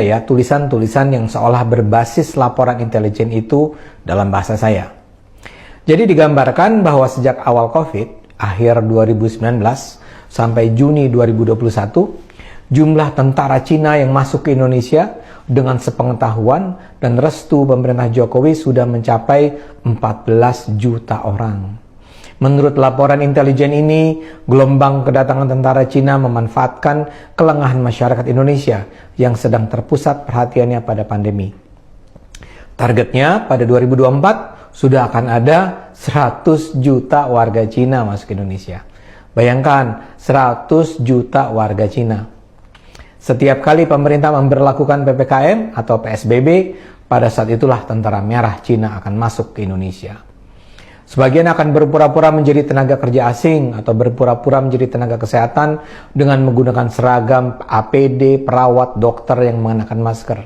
ya tulisan-tulisan yang seolah berbasis laporan intelijen itu dalam bahasa saya. Jadi digambarkan bahwa sejak awal COVID, akhir 2019 sampai Juni 2021, jumlah tentara Cina yang masuk ke Indonesia dengan sepengetahuan dan restu pemerintah Jokowi sudah mencapai 14 juta orang. Menurut laporan intelijen ini, gelombang kedatangan tentara Cina memanfaatkan kelengahan masyarakat Indonesia yang sedang terpusat perhatiannya pada pandemi. Targetnya pada 2024 sudah akan ada 100 juta warga Cina masuk ke Indonesia. Bayangkan, 100 juta warga Cina. Setiap kali pemerintah memberlakukan PPKM atau PSBB, pada saat itulah tentara merah Cina akan masuk ke Indonesia. Sebagian akan berpura-pura menjadi tenaga kerja asing atau berpura-pura menjadi tenaga kesehatan dengan menggunakan seragam APD, perawat, dokter yang mengenakan masker.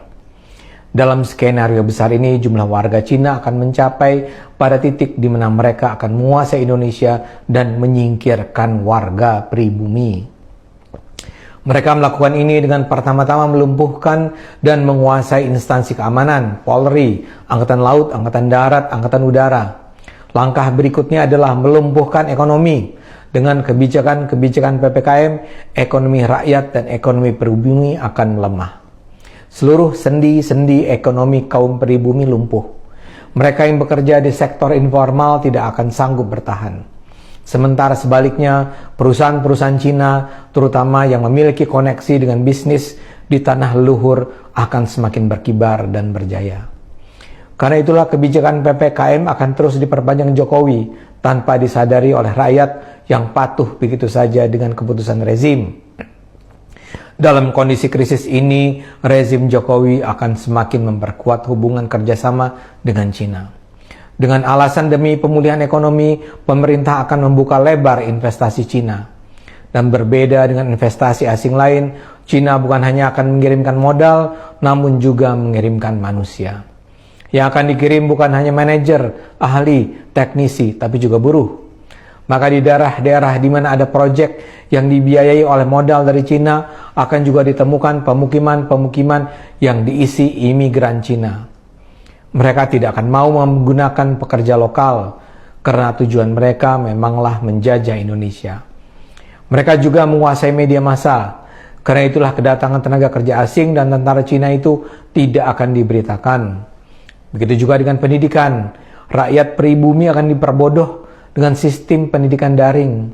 Dalam skenario besar ini, jumlah warga Cina akan mencapai pada titik di mana mereka akan menguasai Indonesia dan menyingkirkan warga pribumi. Mereka melakukan ini dengan pertama-tama melumpuhkan dan menguasai instansi keamanan, Polri, Angkatan Laut, Angkatan Darat, Angkatan Udara. Langkah berikutnya adalah melumpuhkan ekonomi. Dengan kebijakan-kebijakan PPKM, ekonomi rakyat dan ekonomi pribumi akan melemah. Seluruh sendi-sendi ekonomi kaum pribumi lumpuh. Mereka yang bekerja di sektor informal tidak akan sanggup bertahan. Sementara sebaliknya, perusahaan-perusahaan Cina, terutama yang memiliki koneksi dengan bisnis di tanah leluhur, akan semakin berkibar dan berjaya. Karena itulah kebijakan PPKM akan terus diperpanjang Jokowi tanpa disadari oleh rakyat yang patuh begitu saja dengan keputusan rezim. Dalam kondisi krisis ini, rezim Jokowi akan semakin memperkuat hubungan kerjasama dengan Cina. Dengan alasan demi pemulihan ekonomi, pemerintah akan membuka lebar investasi Cina. Dan berbeda dengan investasi asing lain, Cina bukan hanya akan mengirimkan modal, namun juga mengirimkan manusia. Yang akan dikirim bukan hanya manajer, ahli, teknisi, tapi juga buruh. Maka di daerah-daerah di mana ada proyek yang dibiayai oleh modal dari Cina, akan juga ditemukan pemukiman-pemukiman yang diisi imigran Cina. Mereka tidak akan mau menggunakan pekerja lokal, karena tujuan mereka memanglah menjajah Indonesia. Mereka juga menguasai media massa. Karena itulah kedatangan tenaga kerja asing dan tentara Cina itu tidak akan diberitakan. Begitu juga dengan pendidikan. Rakyat pribumi akan diperbodoh dengan sistem pendidikan daring.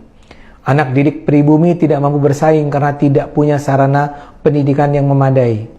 Anak didik pribumi tidak mampu bersaing karena tidak punya sarana pendidikan yang memadai.